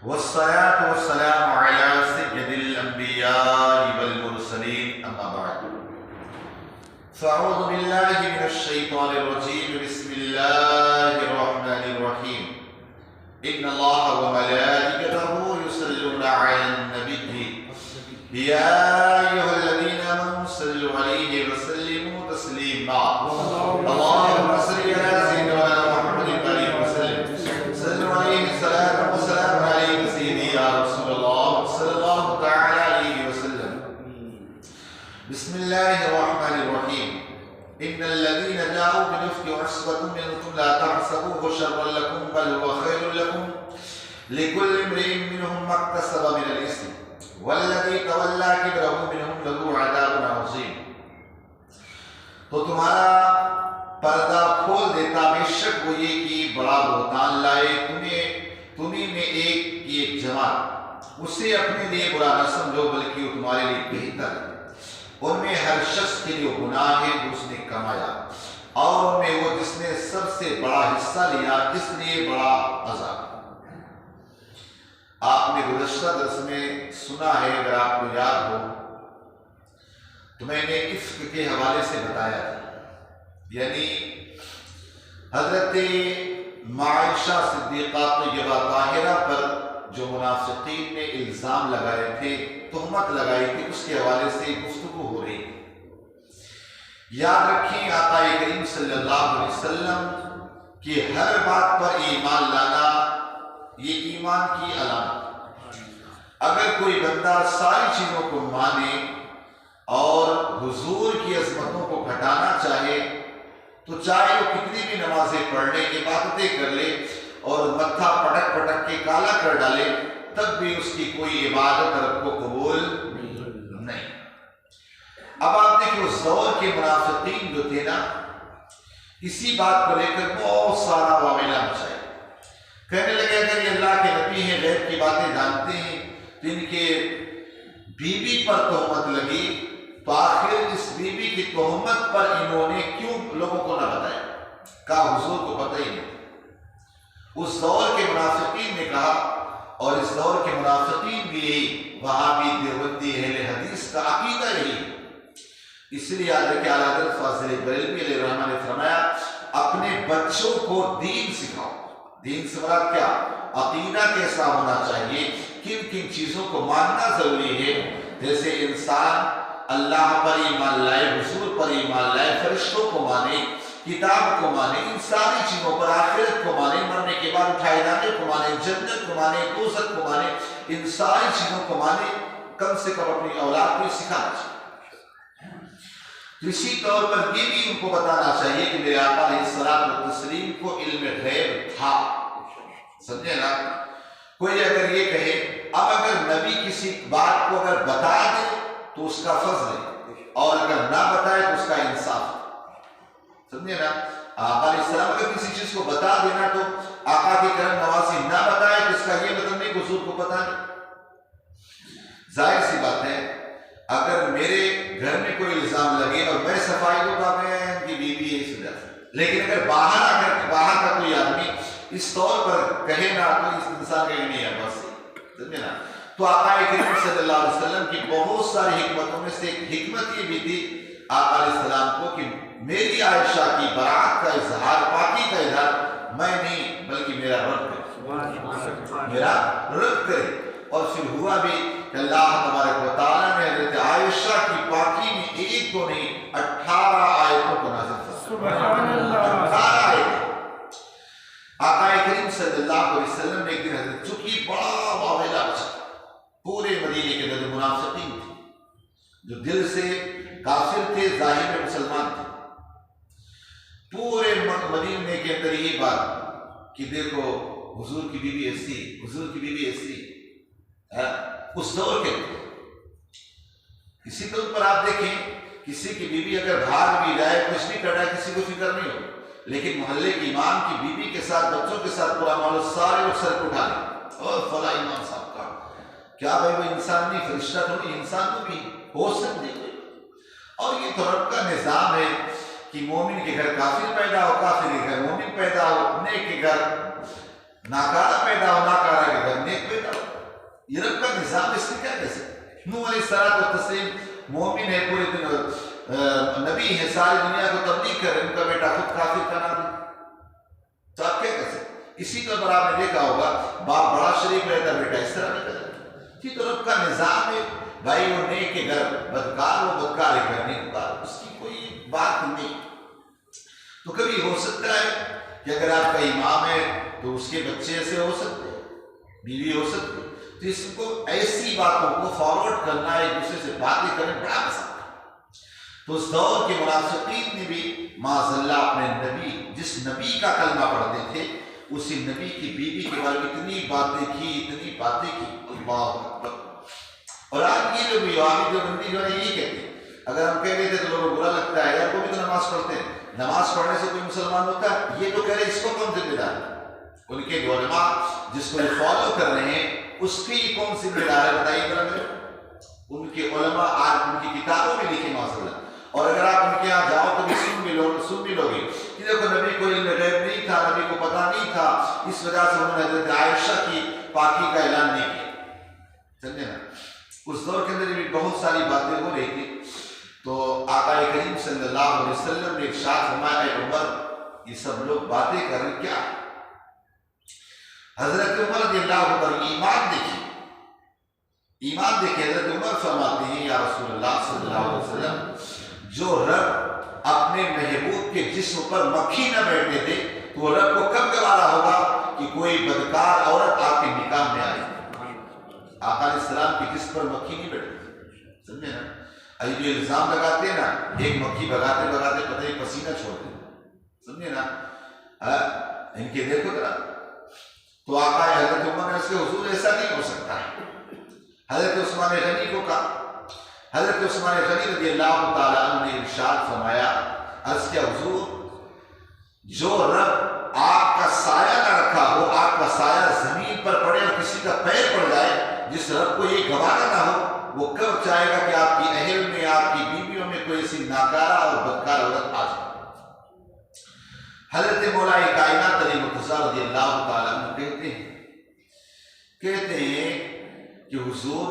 والصلاة والسلام على سيد الأنبياء والمرسلين أما بعد فأعوذ بالله من الشيطان الرجيم بسم الله الرحمن الرحيم إن الله وملائكته يصلون على النبي يا أيها الذين آمنوا صلوا عليه وسلموا تسليما اللهم صل على سيدنا محمد وآله وسلم صلوا عليه الصلاة والسلام عليك سيدي يا رسول الله صلى الله تعالى عليه وسلم بسم الله الرحمن الرحيم إن الذين جاءوا بالإفك عصبة منكم لا تحسبوه شرا لكم بل هو خير لكم لكل امرئ منهم ما اكتسب من الإثم والذي تولى كبره منهم له عذاب عظيم. تو تمہارا پردہ کھول دیتا بے شک وہ یہ کہ بڑا بہتان لائے تمہیں میں ایک جماعت اسے اپنے لیے برا نہ سمجھو بلکہ وہ تمہارے لیے بہتر ہے. ان میں ہر شخص کے لیے گناہ ہے جو اس نے کمایا اور ان میں وہ جس نے سب سے بڑا حصہ لیا اس لیے بڑا عذاب. آپ نے گزشتہ درس میں سنا ہے اگر آپ کو یاد ہو تو میں نے عفق کے حوالے سے بتایا تھا، یعنی حضرت عائشہ صدیقہ طیبہ طاہرہ پر جو منافقین نے الزام لگائے تھے، تہمت لگائی تھی، اس کے حوالے سے گفتگو ہو رہی ہے. یاد رکھیں آقا کریم صلی اللہ علیہ وسلم کہ ہر بات پر ایمان لانا یہ ایمان کی علامت. اگر کوئی بندہ ساری چیزوں کو مانے اور حضور کی عظمتوں کو گھٹانا چاہے تو چاہے وہ کتنی بھی نمازیں پڑھ لے، عبادتیں کر لے اور متھا پٹک پٹک کے کالا کر ڈالے، تب بھی اس کی کوئی عبادت رب کو قبول نہیں. اب آپ دیکھیں اس دور کے منافقین جو تھے نا، اسی بات کو لے کر بہت سارا معاملہ مچائے. کہنے لگے اگر یہ اللہ کے نبی ہیں، غیب کی باتیں جانتے ہیں، تو ان کے بیوی پر تہمت لگی تو آخر اس بیوی کی تہمت پر انہوں نے کیوں لوگوں کو نہ بتایا؟ کہا حضور کو پتہ ہی نہیں. اس دور کے منافقین نے کہا، اور اس دور کے منافقین بھی یہی وہابی دیوبندی اہل حدیث کا عقیدہ یہی. اس لیے حضرت اعلیٰ حضرت فاضل بریلوی علیہ الرحمہ نے فرمایا اپنے بچوں کو دین سکھاؤ. دین سے مراد کیا؟ عقیدہ کیسا ہونا چاہیے، کن کن چیزوں کو ماننا ضروری ہے. جیسے انسان اللہ پر ایمان لائے، حضور پر ایمان لائے، فرشتوں کو مانے، کتاب کو مانے، ان ساری چیزوں پر، آخرت کو مانے، مرنے کے بعد اٹھائے جانے کو مانے، جنت کو مانے، دوزخ کو مانے، ان ساری چیزوں کو مانے، کم سے کم اپنی اولاد کو سکھانا چاہیے. تو اسی طور پر یہ بھی ان کو بتانا چاہیے کہ میرے آقا علیہ الصلوۃ والتسلیم کو علم غیب تھا. سمجھے نا؟ کوئی اگر یہ کہے اب اگر نبی کسی بات کو اگر بتا دے تو اس کا فضل ہے، اور اگر نہ بتائے تو اس کا انصاف ہے. سمجھے نا؟ آقا علیہ السلام اگر کسی چیز کو بتا دینا تو آقا کی کرم نوازی نہ بتائے تو اس کا یہ مطلب نہیں کہ حضور کو پتہ نہیں. ظاہر سی بات ہے اگر میرے گھر میں کوئی الزام لگے اور میں صفائی کو کہا میں ان کی بیوی ہے اس وجہ سے، لیکن اگر باہر کا کوئی آدمی اس طور پر کہے نا تو اس انسان کا نہیں ہے بس. سمجھے نا؟ تو آقا کریم صلی اللہ علیہ وسلم کی بہت ساری حکمتوں میں سے ایک حکمت یہ بھی تھی آقا علیہ السلام کو کہ میری عائشہ کی برات کا اظہار، پاکی کا اظہار میں نہیں بلکہ میرا رب کرے، میرا رب کرے. اور پھر ہوا بھی کہ اللہ تبارک و تعالیٰ نے حضرت عائشہ کی پاکی میں ایک تو نہیں 18 آیتوں کو نازل فرمایا. 18 آیتیں. آقا کریم صلی اللہ علیہ وسلم نے ایک دن حضرت چونکہ بڑا معاملہ بچا پورے مدینے کے اندر منافقین تھے جو دل سے کافر تھے، ظاہر میں مسلمان تھے. پورے مدینے کے اندر یہ بات کہ دیکھو حضور کی بیوی ایسی، حضور کی بیوی ایسی. اس دور کے اسی طور پر آپ دیکھیں کسی کی بیوی اگر بھاگ بھی جائے، کچھ بھی کر رہا ہے، کسی کو فکر نہیں ہو، لیکن محلے کی امام کی بیوی کے ساتھ، بچوں کے ساتھ پورا معاملہ سارے لوگ سر کو اٹھا لیں اور فلاں امام صاحب کا کیا بھائی وہ انسان نہیں، فرشتہ تو نہیں، انسان تو بھی ہو سکتے. اور یہ تو رب کا نظام ہے کہ مومن کے گھر کافر پیدا ہو، کافر کے گھر مومن پیدا ہو، نیک کے گھر ناکارہ پیدا ہو، ناکارہ کے گھر نیک پیدا ہو. نظام اس نے کیا کہہ سکتے؟ نوح علیہ السلام و تسلیم مومن ہے، پورے دن نبی ہے، ساری دنیا کو تبلیغ کر رہے، ان کا بیٹا خود کافر کا نام ہے، تو آپ کیا کہہ سکتے؟ اسی طرح آپ نے دیکھا ہوگا باپ بڑا شریف رہتا، بیٹا اس طرح نہیں کرتا، اسی طرح کا نظام ہے بھائی، وہ نیک کے گھر بدکار، وہ بدکار ہے گھر نیک کار، اس کی کوئی بات نہیں۔ تو کبھی ہو سکتا ہے کہ اگر آپ کا امام ہے تو اس کے بچے ایسے ہو سکتے ہیں، بیوی ہو سکتی ہے، تو اس کو ایسی باتوں کو فارورڈ کرنا، ایک دوسرے سے باتیں کرنا بڑا پسند ہے۔ تو اس دور کے منافقین نے بھی معاذ اللہ اپنے نبی، جس نبی کا کلمہ پڑھتے تھے، اسی نبی کی بیوی کے بارے میں اتنی باتیں کی، اللہ اکبر۔ اور آج یہ لوگ یوہابی دیوبندی جو ہے یہ کہتے ہیں، اگر ہم کہہ دیتے تو لوگوں کو برا لگتا ہے، یار وہ بھی تو نماز پڑھتے ہیں، نماز پڑھنے سے کوئی مسلمان ہوتا ہے؟ یہ تو کہہ رہے ہیں اس کو کون ذمہ دار ہے؟ ان کے علماء جس کو یہ فالو کر رہے ہیں اس کی کون ذمہ دار ہے بتائیے ذرا میرے؟ ان کے علماء آج ان کی کتابوں میں لکھے معاذ، اور اگر آپ ان کے یہاں جاؤ تو بھی سن بھی لوگے کہ دیکھو نبی کو علم غیب نہیں تھا، نبی کو پتہ نہیں تھا، اس وجہ سے انہوں نے حضرت عائشہ کی پاکی کا اعلان نہیں کیا، سمجھے نا؟ اس دور کے اندر بھی بہت ساری باتیں ہو رہی تھی، تو آقا کریم صلی اللہ علیہ وسلم نے ارشاد فرمایا، اے عمر، یہ سب لوگ باتیں کر رہے کیا؟ حضرت عمر رضی اللہ عنہ ایمان دیکھیے، حضرت عمر فرماتے ہیں، یا رسول اللہ صلی اللہ علیہ وسلم، جو رب اپنے محبوب کے جسم پر مکھی نہ بیٹھنے دے تو وہ رب کو کب گوارا ہوگا کہ کوئی بدکار عورت آپ کے نکاح میں آئے؟ آقا علیہ السلام کے جسم پر مکھی نہیں بیٹھتی، سمجھے نا؟ ابھی جو الزام لگاتے ہیں نا، ایک مکھی بھگاتے بھگاتے پتہ ہی پسینہ چھوڑتے ہیں، سمجھے نا؟ ان کے دیکھو ذرا، تو آقا حضرت عمر نے اس کے حضور ایسا نہیں ہو سکتا ہے۔ حضرت عثمان غنی کو کہا، حضرت عثمان غنی رضی اللہ تعالیٰ عنہ نے ارشاد فرمایا، عرض کیا حضور، جو رب آپ کا سایہ نہ رکھا ہو، آپ کا سایہ زمین پر پڑے اور کسی کا پیر پڑ جائے، جس رب کو یہ گوارا نہ ہو، وہ کب چاہے گا کہ آپ کی اہل میں، آپ کی بیویوں میں کوئی ایسی ناکارہ اور بدکار عورت آ جائے؟ حضرت مولا کائنات علی مرتضیٰ رضی اللہ تعالیٰ عنہ کہتے ہیں کہ حضور،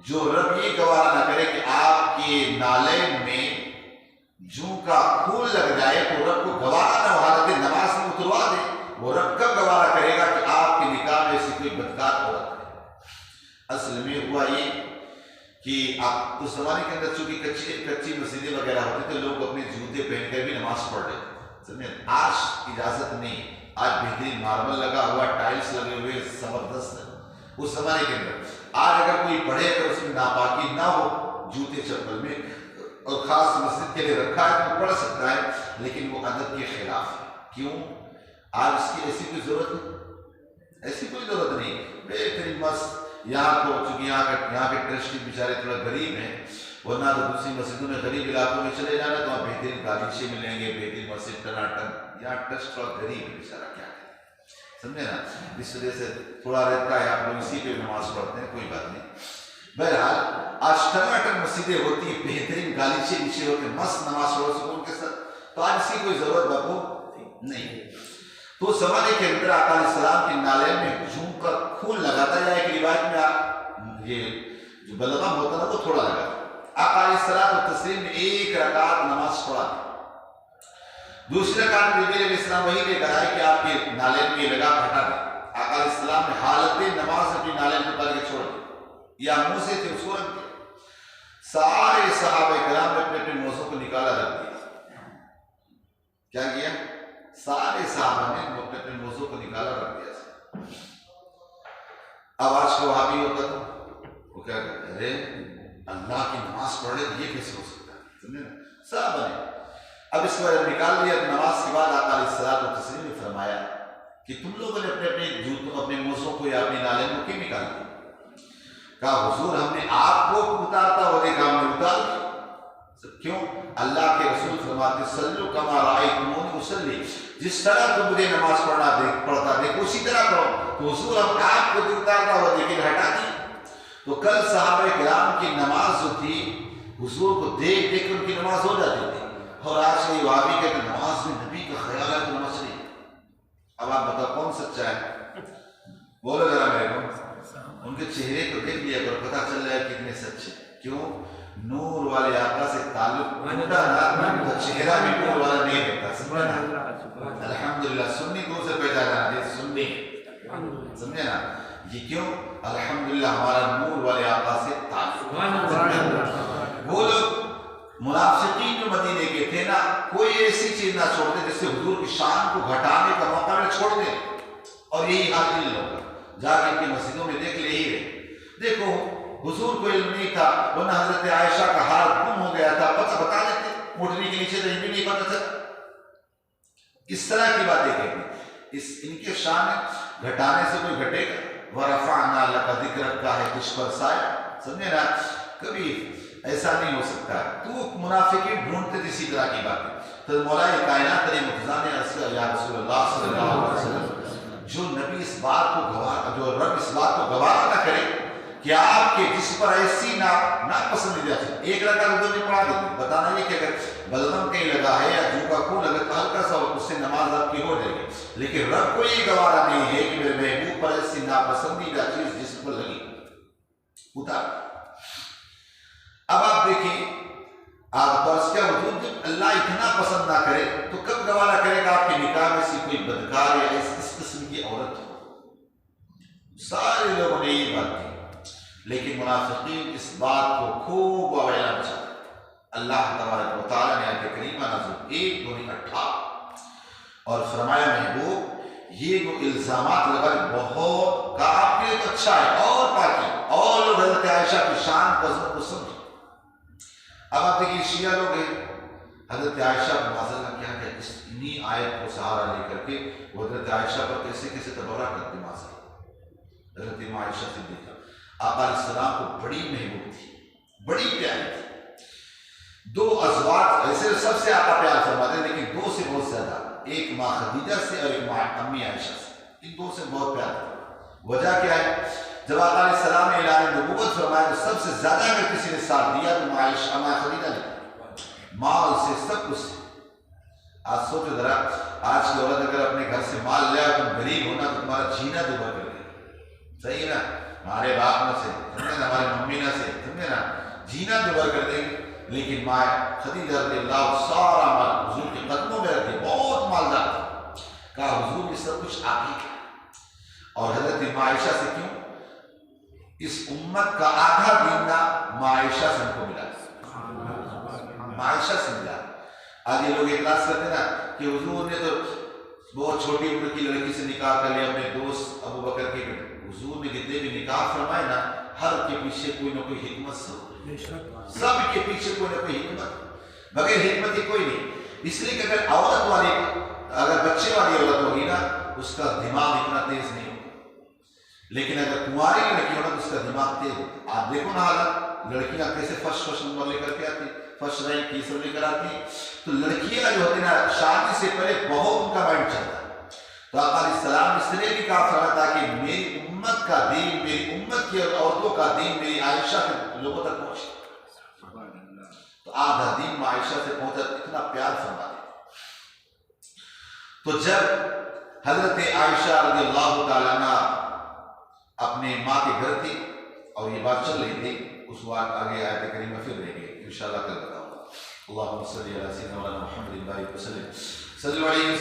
جو رب یہ گوارا نہ کرے کہ آپ کے نالین میں جوں کا پھول لگ جائے تو رب کو گوارا نہ ہو، حالت نماز میں اتروا دے، وہ رب کب گوارا کرے گا کہ آپ کے نکاح میں سے کوئی بدکار عورت ہے؟ اصل میں ہوا یہ کہ آپ اس زمانے کے اندر چونکہ کچی مسجدیں وغیرہ ہوتے تھے، لوگ اپنے جوتے پہن کر بھی نماز پڑھ رہے تھے، سمجھے؟ آج اجازت نہیں، آج بہترین ماربل لگا ہوا، ٹائلس لگے ہوئے، زبردست ہے۔ اس زمانے کے اندر آج اگر کوئی پڑھے اگر اس میں ناپاکی نہ ہو جوتے چپل میں، اور خاص مسجد کے لیے رکھا ہے تو پڑھ سکتا ہے، لیکن وہ ادب کے خلاف ہے۔ کیوں؟ آج اس کی ایسی کوئی ضرورت نہیں، ایسی کوئی ضرورت نہیں، بہترین مست۔ یہاں کو چونکہ یہاں کے ٹرسٹی بیچارے تھوڑا غریب ہیں، ورنہ تو دوسری مسجدوں میں غریب علاقوں میں چلے جانا تو وہاں بہترین گالیچے ملیں گے، بہترین مسجد ٹناٹن، یہاں ٹرسٹ تھوڑا غریب ہے بیچارہ، کیا ہے، سمجھے نا؟ اس وجہ سے تھوڑا رہتا ہے، آپ لوگ اسی پہ نماز پڑھتے ہیں، کوئی بات نہیں۔ بہرحال آج ٹناٹن مسجدیں ہوتی ہیں، بہترین گالیچے نیچے ہوتے ہیں، مست نماز پڑھو سکون کے ساتھ، تو آج اس کی کوئی ضرورت بابو نہیں۔ تو اس زمانے کے اندر آقا علیہ السلام کے نالین میں جوں کا خون لگاتا، یا ایک روایت میں یہ جو بلغم ہوتا نا وہ تھوڑا لگا، آقا علیہ السلام و تسلیم نے ایک رکعت نماز پڑھا تھی، دوسری رکعت میں نبی علیہ السلام وہی لے کر آئے کہ آپ کے نالین میں یہ لگا ہٹا دیں۔ آقا علیہ السلام نے حالت نماز اپنی نالین کو اتار کے چھوڑ دی، یا منہ سے تھے اس کو رکھ دیا۔ سارے صحابہ کرام نے اپنے اپنے موزوں کو نکالا رکھ دیا، کیا کیا؟ سارے صحابہ نے اپنے اپنے موزوں کو نکالا رکھ دیا۔ اب آج کو وہاں بھی ہوتا تھا، وہ کیا کہتے ہیں، ارے اللہ کی نماز پڑھ رہے تو یہ کیسے ہو سکتا ہے، سمجھے نا؟ صحابہ نے اب اس کو جب نکال لیا، نماز کے بعد آقا علیہ الصلوۃ والتسلیم نے فرمایا کہ تم لوگوں نے اپنے اپنے جوتوں، اپنے موزوں کو یا اپنی نالین کو کیوں نکال دیا؟ کہا حضور، ہم نے آپ کو اتارتا ہوا دیکھا، ہم نے اتار دیا۔ کیوں؟ اللہ کے رسول فرماتے صلو کما رأیتمونی اصلی، جس طرح تم مجھے نماز پڑھتا دیکھو اسی طرح پڑھو۔ تو حضور ہم آپ کو اتارتا ہوا دیکھے ہٹا دی۔ تو کل صحابہ کرام کی نماز جو تھی، حضور کو دیکھ دیکھ کر ان کی نماز ہو جاتی تھی، اور آج یہ وہابی کہتے ہیں نماز میں نبی کا خیال ہے تو نماز نہیں۔ اب آپ بتاؤ کون سچا ہے؟ بولو ذرا میرے کو، ان کے چہرے کو دیکھ لیا اور پتہ چل رہا ہے کتنے سچے. کیوں؟ نور والے آقا سے تعلق ٹوٹا نہ تو چہرہ بھی نور والا نہیں ہوتا. سمجھا نا؟ الحمدللہ سنی دور سے پہچانا ہے سنی. سمجھے نا؟ یہ کیوں؟ الحمدللہ ہمارا نور والے آقا سے تعلق. وہ لوگ منافقین جو مدینے کے تھے نا کوئی ایسی چیز نہ چھوڑتے جس سے حضور کی شان کو گھٹانے کا موقع میں چھوڑ دیں. اور یہی حال ان لوگوں کا. جا کے ان کی مسجدوں میں دیکھ لے ہی رہے. دیکھو حضور کو علم نہیں تھا ورنہ حضرت عائشہ کا ہار گم ہو گیا تھا پتہ بتا دیتے اٹھنے کے نیچے تو ان بھی نہیں پتہ چلا. اس طرح کی باتیں کہتے اس ان کے شان گھٹانے سے کوئی گھٹے گا. ورفعنا لک ذکرک کا ہے کچھ پر سایہ. سمجھے نا؟ کبھی ایسا نہیں ہو سکتا. تو منافقین ڈھونڈتے تھے اسی طرح کی باتیں. تو مولا کائنات علیہ مرتضیٰ نے عرض کیا یا رسول اللہ صلی اللہ علیہ وسلم جو نبی اس بات کو گوارا جو رب اس بات کو گوارا نہ کرے کہ آپ کے جس پر ایسی ناپسندیدہ چیز ایک رکعت حضور نے پڑھا دیتی. بتانا یہ کہ اگر بلغم کہیں لگا ہے یا جو کا خون لگا تو ہلکا سا اس سے نماز آپ کی ہو جائے گی. لیکن رب کو یہ گوارا نہیں ہے کہ میرے محبوب پر ایسی ناپسندیدہ چیز جس پر لگی اتار. اب آپ دیکھیں آپ فرض کیا حضور جب اللہ اتنا پسند نہ کرے تو کب گوارا کرے گا آپ کے نکاح میں سے کوئی بدکار یا اس قسم کی عورت ہو. سارے لوگوں نے یہ بات کی لیکن منافقین اس بات کو خوب اویلا بچا. اللہ تبارک و تعالیٰ نے آیت کریمہ نازل 1:18 اور فرمایا محبوب یہ جو الزامات لگا بہت کا آپ کے لیے تو اچھا ہے اور پاکی اور لوگ حضرت عائشہ کی شان کو عظمت کو سمجھے. اب آپ دیکھیے شیعہ لوگ ہیں حضرت عائشہ کو معذرت کیا کہ اس انہی آیت کو سہارا لے کر کے وہ حضرت عائشہ پر کیسے کیسے تبرہ کرتے معذرت. حضرت عائشہ صدیقہ آقا علیہ السلام کو بڑی محبوب تھی بڑی پیاری تھی. دو ازواج ایسے سب سے آقا پیار فرماتے ہیں لیکن دو سے بہت زیادہ ایک ماں خدیجہ سے اور ایک ماں امی عائشہ سے. ان دو سے بہت پیار تھا. وجہ کیا ہے؟ جب آقا علیہ السلام نے اعلان نبوت فرمایا تو سب سے زیادہ اگر کسی نے ساتھ دیا تو ماں عائشہ ماں خدیجہ نے مال سے سب کچھ سے. آج سوچو ذرا آج کی عورت اگر اپنے گھر سے مال لیا تم غریب ہونا تو تمہارا جینا دوبارہ کر دے. صحیح ہے نا؟ ہمارے باپ نہ سے سمجھے نا ہمارے ممی نہ سے سمجھے نا جینا دوبارہ کر دیں گے. لیکن ماں خدیجہ رضی اللہ سارا مال حضور کے قدموں میں رکھے بہت مالدار تھا. کہا حضور یہ سب کچھ آپ ہی کا. اور حضرت ماں عائشہ سے کیوں؟ اس امت کا آدھا دین نہ ماں عائشہ سے ہم کو ملا. ماں عائشہ سے ملا. آج یہ لوگ اعتراض کرتے نا کہ حضور نے تو بہت چھوٹی عمر کی لڑکی سے نکاح کر لیا اپنے دوست ابو بکر کے. حضور نے جتنے بھی نکاح فرمائے نا ہر کے پیچھے کوئی نہ کوئی حکمت سب کے پیچھے کوئی نہ کوئی حکمت. بغیر حکمت ہی کوئی نہیں. اس لیے کہ اگر عورت والی اگر بچے والی عورت ہوگی نا اس کا دماغ اتنا تیز نہیں ہوگا. لیکن اگر کماری لڑکی ہوگا تو اس کا دماغ تیز ہوگا. آپ دیکھو نا حالت لڑکیاں کیسے فرسٹ نمبر لے کر کے آتی فرسٹ رینک یہ سب لے کر آتی. تو لڑکیاں جو ہوتی نا شادی سے پہلے بہت ان کا مائنڈ چلتا ہے. تو آقا علیہ السلام اس لیے بھی کہا فرمایا تھا کہ میری امت کا دین میری امت کی عورتوں کا دین میری عائشہ کے لوگوں تک پہنچے. تو آدھا دین میں عائشہ سے پہنچا اتنا پیار فرما دے. تو جب حضرت عائشہ رضی اللہ تعالیٰ عنہ اپنے ماں کے گھر تھی اور یہ بات چل رہی تھی اس وقت آگے آیت کریمہ پھر رہے گی انشاءاللہ کل بتاؤں گا. اللہم صلی علی سیدنا مولانا محمد وسلم صلی اللہ علیہ